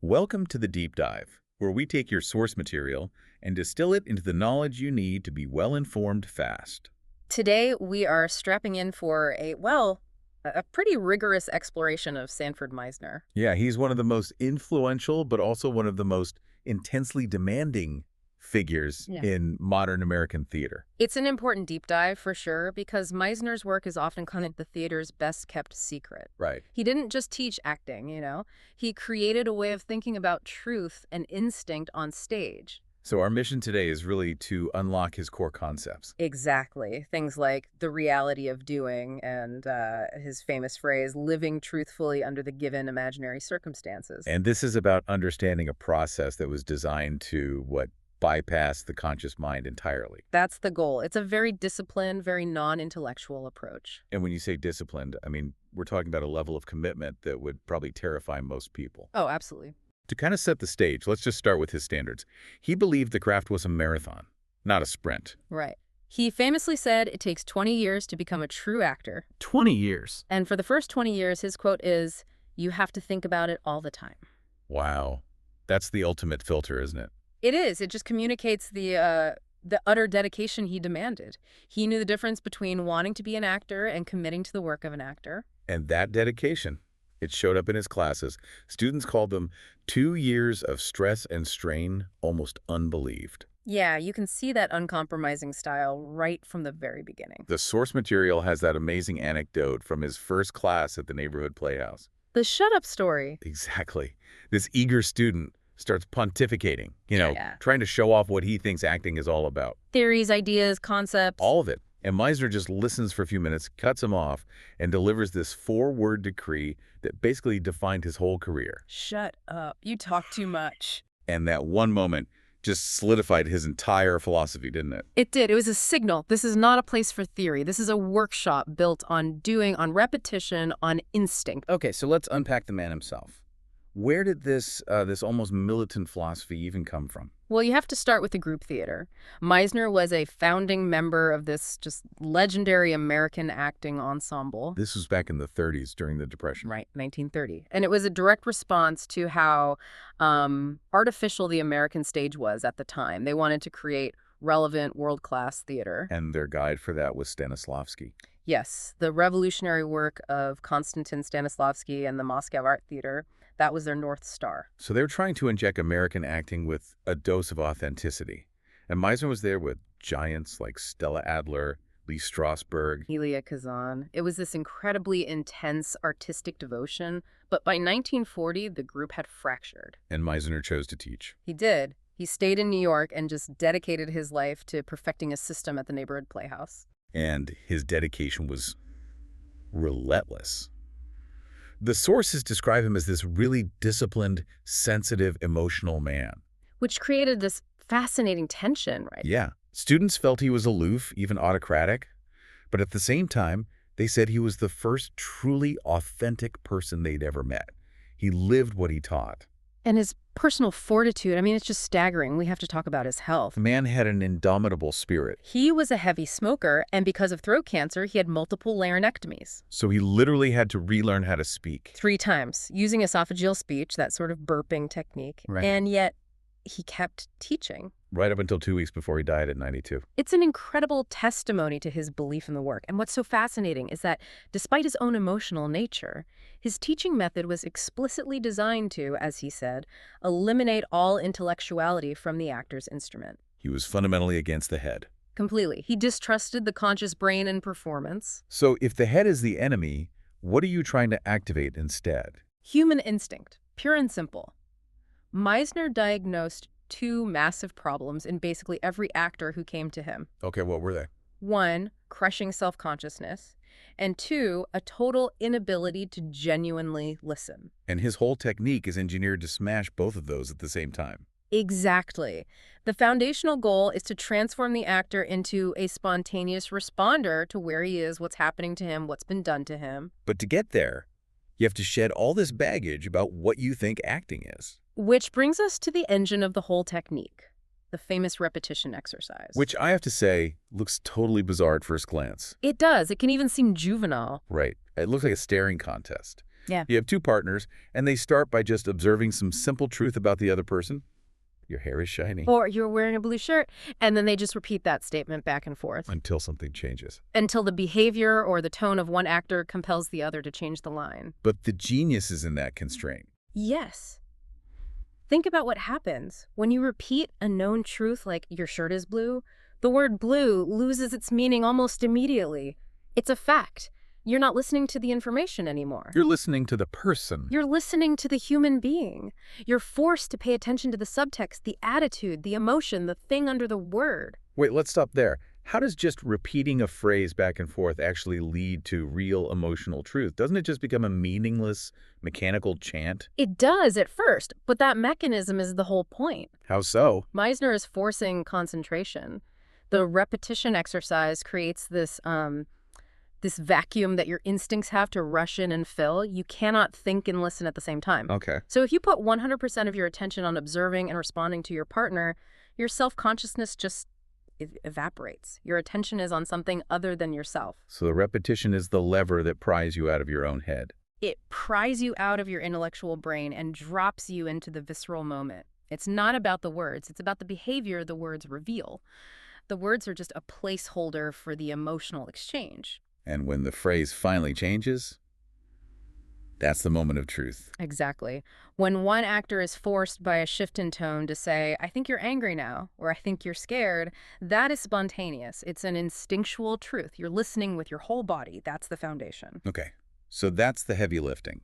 Welcome to the Deep Dive, where we take your source material and distill it into the knowledge you need to be well-informed fast. Today, we are strapping in for a pretty rigorous exploration of Sanford Meisner. Yeah, he's one of the most influential, but also one of the most intensely demanding figures Yeah. in modern American theater. It's an important deep dive for sure because Meisner's work is often called the theater's best kept secret. Right. He didn't just teach acting, he created a way of thinking about truth and instinct on stage. So our mission today is really to unlock his core concepts. Exactly. Things like the reality of doing and his famous phrase, living truthfully under the given imaginary circumstances. And this is about understanding a process that was designed to, bypass the conscious mind entirely. That's the goal. It's a very disciplined, very non-intellectual approach. And when you say disciplined, I mean, we're talking about a level of commitment that would probably terrify most people. Oh, absolutely. To kind of set the stage, let's just start with his standards. He believed the craft was a marathon, not a sprint. Right. He famously said it takes 20 years to become a true actor. 20 years. And for the first 20 years, his quote is, "You have to think about it all the time." Wow. That's the ultimate filter, isn't it? It is. It just communicates the utter dedication he demanded. He knew the difference between wanting to be an actor and committing to the work of an actor. And that dedication, it showed up in his classes. Students called them 2 years of stress and strain, almost unbelieved. Yeah, you can see that uncompromising style right from the very beginning. The source material has that amazing anecdote from his first class at the neighborhood playhouse. The shut-up story. Exactly. This eager student starts pontificating, Yeah. trying to show off what he thinks acting is all about. Theories, ideas, concepts. All of it. And Meisner just listens for a few minutes, cuts him off, and delivers this 4-word decree that basically defined his whole career. Shut up. You talk too much. And that one moment just solidified his entire philosophy, didn't it? It did. It was a signal. This is not a place for theory. This is a workshop built on doing, on repetition, on instinct. Okay, so let's unpack the man himself. Where did this almost militant philosophy even come from? Well, you have to start with the group theater. Meisner was a founding member of this just legendary American acting ensemble. This was back in the 30s during the Depression. Right, 1930. And it was a direct response to how artificial the American stage was at the time. They wanted to create relevant world-class theater. And their guide for that was Stanislavski. Yes, the revolutionary work of Konstantin Stanislavski and the Moscow Art Theater. That was their North Star. So they were trying to inject American acting with a dose of authenticity. And Meisner was there with giants like Stella Adler, Lee Strasberg. Elia Kazan. It was this incredibly intense artistic devotion, but by 1940, the group had fractured. And Meisner chose to teach. He did. He stayed in New York and just dedicated his life to perfecting a system at the neighborhood playhouse. And his dedication was relentless. The sources describe him as this really disciplined, sensitive, emotional man. Which created this fascinating tension, right? Yeah. Students felt he was aloof, even autocratic. But at the same time, they said he was the first truly authentic person they'd ever met. He lived what he taught. And his personal fortitude, I mean, it's just staggering. We have to talk about his health. The man had an indomitable spirit. He was a heavy smoker, and because of throat cancer, he had multiple laryngectomies. So he literally had to relearn how to speak. 3 times, using esophageal speech, that sort of burping technique. Right. And yet, he kept teaching. Right up until 2 weeks before he died at 92. It's an incredible testimony to his belief in the work. And what's so fascinating is that despite his own emotional nature, his teaching method was explicitly designed to, as he said, eliminate all intellectuality from the actor's instrument. He was fundamentally against the head. Completely. He distrusted the conscious brain in performance. So if the head is the enemy, what are you trying to activate instead? Human instinct, pure and simple. Meisner diagnosed 2 massive problems in basically every actor who came to him. Okay, what were they? 1, crushing self-consciousness, and 2, a total inability to genuinely listen. And his whole technique is engineered to smash both of those at the same time. Exactly. The foundational goal is to transform the actor into a spontaneous responder to where he is, what's happening to him, what's been done to him. But to get there, you have to shed all this baggage about what you think acting is. Which brings us to the engine of the whole technique, the famous repetition exercise. Which I have to say looks totally bizarre at first glance. It does. It can even seem juvenile. Right. It looks like a staring contest. Yeah. You have two partners, and they start by just observing some simple truth about the other person. Your hair is shiny. Or you're wearing a blue shirt, and then they just repeat that statement back and forth Until something changes. until the behavior or the tone of one actor compels the other to change the line. But the genius is in that constraint. Yes. Think about what happens when you repeat a known truth like your shirt is blue. The word blue loses its meaning almost immediately. It's a fact. You're not listening to the information anymore. You're listening to the person. You're listening to the human being. You're forced to pay attention to the subtext, the attitude, the emotion, the thing under the word. Wait, let's stop there. How does just repeating a phrase back and forth actually lead to real emotional truth? Doesn't it just become a meaningless, mechanical chant? It does at first, but that mechanism is the whole point. How so? Meisner is forcing concentration. The repetition exercise creates this vacuum that your instincts have to rush in and fill. You cannot think and listen at the same time. Okay. So if you put 100% of your attention on observing and responding to your partner, your self-consciousness just evaporates. Your attention is on something other than yourself. So the repetition is the lever that pries you out of your own head. It pries you out of your intellectual brain and drops you into the visceral moment. It's not about the words. It's about the behavior the words reveal. The words are just a placeholder for the emotional exchange. And when the phrase finally changes, that's the moment of truth. Exactly. When one actor is forced by a shift in tone to say, I think you're angry now, or I think you're scared, that is spontaneous. It's an instinctual truth. You're listening with your whole body. That's the foundation. Okay, so that's the heavy lifting.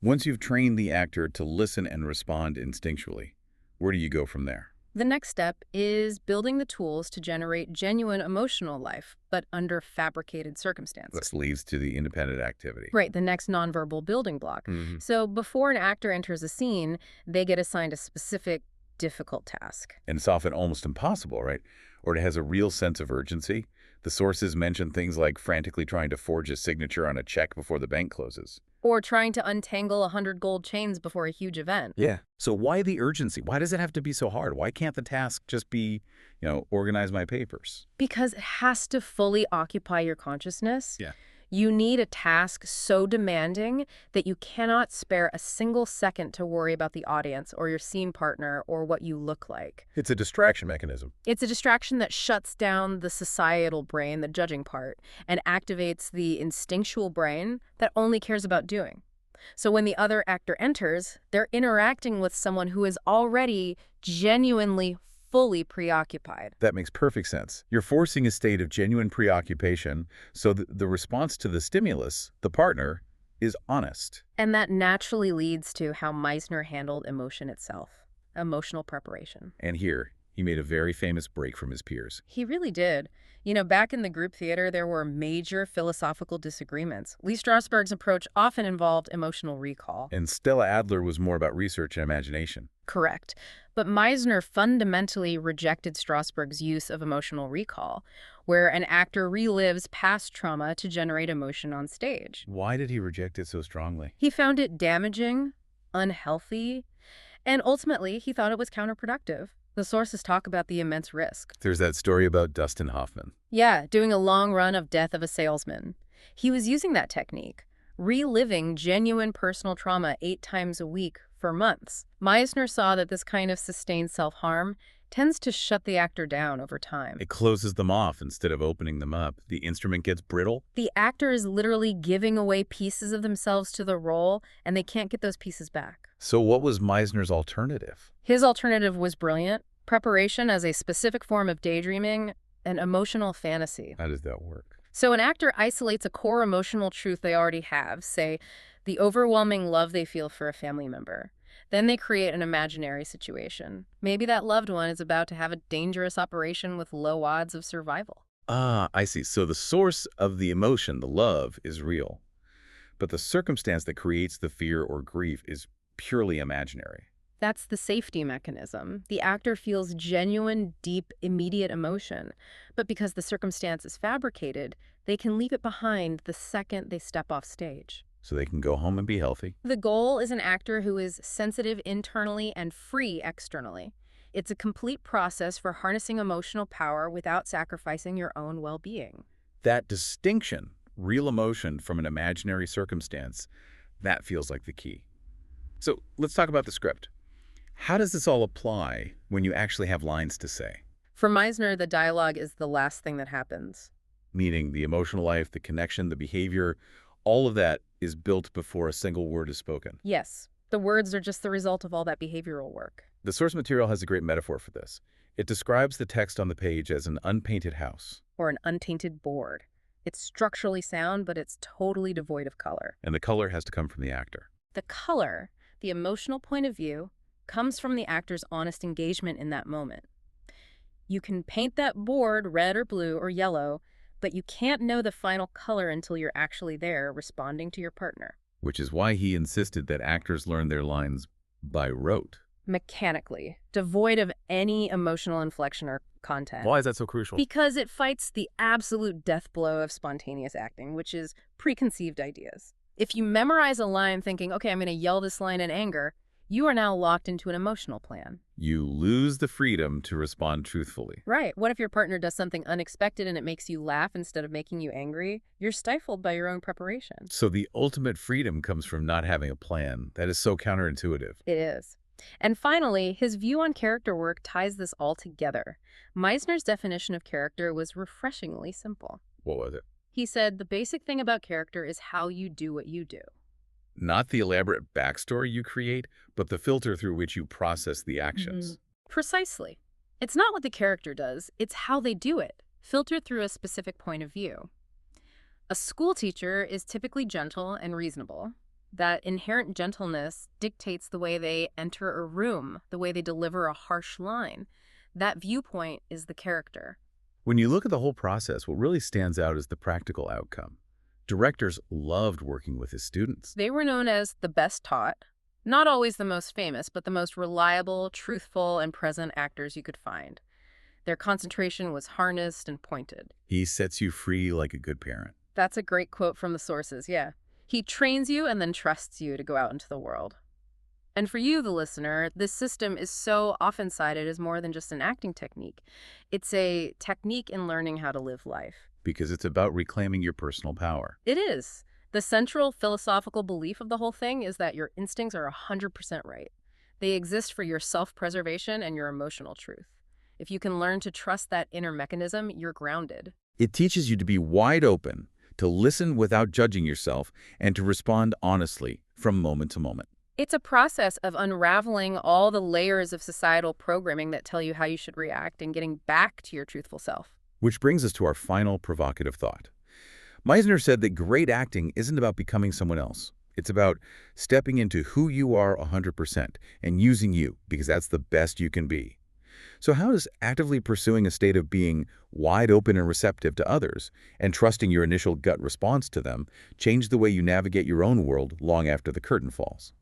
Once you've trained the actor to listen and respond instinctually, where do you go from there? The next step is building the tools to generate genuine emotional life, but under fabricated circumstances. This leads to the independent activity. Right, the next nonverbal building block. Mm-hmm. So before an actor enters a scene, they get assigned a specific, difficult task. And it's often almost impossible, right? Or it has a real sense of urgency. The sources mention things like frantically trying to forge a signature on a check before the bank closes. Or trying to untangle 100 gold chains before a huge event. Yeah. So why the urgency? Why does it have to be so hard? Why can't the task just be, organize my papers? Because it has to fully occupy your consciousness. Yeah. You need a task so demanding that you cannot spare a single second to worry about the audience or your scene partner or what you look like. It's a distraction mechanism. It's a distraction that shuts down the societal brain, the judging part, and activates the instinctual brain that only cares about doing. So when the other actor enters, they're interacting with someone who is already genuinely fully preoccupied. That makes perfect sense. You're forcing a state of genuine preoccupation, so the response to the stimulus, the partner, is honest. And that naturally leads to how Meisner handled emotion itself, emotional preparation. And here, he made a very famous break from his peers. He really did. Back in the group theater, there were major philosophical disagreements. Lee Strasberg's approach often involved emotional recall. And Stella Adler was more about research and imagination. Correct. But Meisner fundamentally rejected Strasberg's use of emotional recall, where an actor relives past trauma to generate emotion on stage. Why did he reject it so strongly? He found it damaging, unhealthy, and ultimately he thought it was counterproductive. The sources talk about the immense risk. There's that story about Dustin Hoffman. Yeah, doing a long run of Death of a Salesman. He was using that technique, reliving genuine personal trauma 8 times a week for months. Meisner saw that this kind of sustained self-harm tends to shut the actor down over time. It closes them off instead of opening them up. The instrument gets brittle. The actor is literally giving away pieces of themselves to the role, and they can't get those pieces back. So what was Meisner's alternative? His alternative was brilliant. Preparation as a specific form of daydreaming, an emotional fantasy. How does that work? So an actor isolates a core emotional truth they already have, say, the overwhelming love they feel for a family member. Then they create an imaginary situation. Maybe that loved one is about to have a dangerous operation with low odds of survival. Ah, I see. So the source of the emotion, the love, is real. But the circumstance that creates the fear or grief is purely imaginary. That's the safety mechanism. The actor feels genuine, deep, immediate emotion. But because the circumstance is fabricated, they can leave it behind the second they step off stage. So they can go home and be healthy. The goal is an actor who is sensitive internally and free externally. It's a complete process for harnessing emotional power without sacrificing your own well-being. That distinction, real emotion from an imaginary circumstance, That feels like the key. So let's talk about the script. How does this all apply when you actually have lines to say? For Meisner, the dialogue is the last thing that happens. Meaning the emotional life, the connection, the behavior, all of that is built before a single word is spoken. Yes, the words are just the result of all that behavioral work. The source material has a great metaphor for this. It describes the text on the page as an unpainted house. Or an untainted board. It's structurally sound, but it's totally devoid of color. And the color has to come from the actor. The color, the emotional point of view, comes from the actor's honest engagement in that moment. You can paint that board red or blue or yellow, but you can't know the final color until you're actually there responding to your partner. Which is why he insisted that actors learn their lines by rote. Mechanically, devoid of any emotional inflection or content. Why is that so crucial? Because it fights the absolute death blow of spontaneous acting, which is preconceived ideas. If you memorize a line thinking, okay, I'm going to yell this line in anger, you are now locked into an emotional plan. You lose the freedom to respond truthfully. Right. What if your partner does something unexpected and it makes you laugh instead of making you angry? You're stifled by your own preparation. So the ultimate freedom comes from not having a plan. That is so counterintuitive. It is. And finally, his view on character work ties this all together. Meisner's definition of character was refreshingly simple. What was it? He said, the basic thing about character is how you do what you do. Not the elaborate backstory you create, but the filter through which you process the actions. Precisely. It's not what the character does, it's how they do it, filtered through a specific point of view. A school teacher is typically gentle and reasonable. That inherent gentleness dictates the way they enter a room, the way they deliver a harsh line. That viewpoint is the character. When you look at the whole process, what really stands out is the practical outcome. Directors loved working with his students. They were known as the best taught, not always the most famous, but the most reliable, truthful, and present actors you could find. Their concentration was harnessed and pointed. He sets you free like a good parent. That's a great quote from the sources, yeah. He trains you and then trusts you to go out into the world. And for you, the listener, this system is so often cited as more than just an acting technique. It's a technique in learning how to live life. Because it's about reclaiming your personal power. It is. The central philosophical belief of the whole thing is that your instincts are 100% right. They exist for your self-preservation and your emotional truth. If you can learn to trust that inner mechanism, you're grounded. It teaches you to be wide open, to listen without judging yourself, and to respond honestly from moment to moment. It's a process of unraveling all the layers of societal programming that tell you how you should react and getting back to your truthful self. Which brings us to our final provocative thought. Meisner said that great acting isn't about becoming someone else. It's about stepping into who you are 100% and using you, because that's the best you can be. So how does actively pursuing a state of being wide open and receptive to others and trusting your initial gut response to them change the way you navigate your own world long after the curtain falls?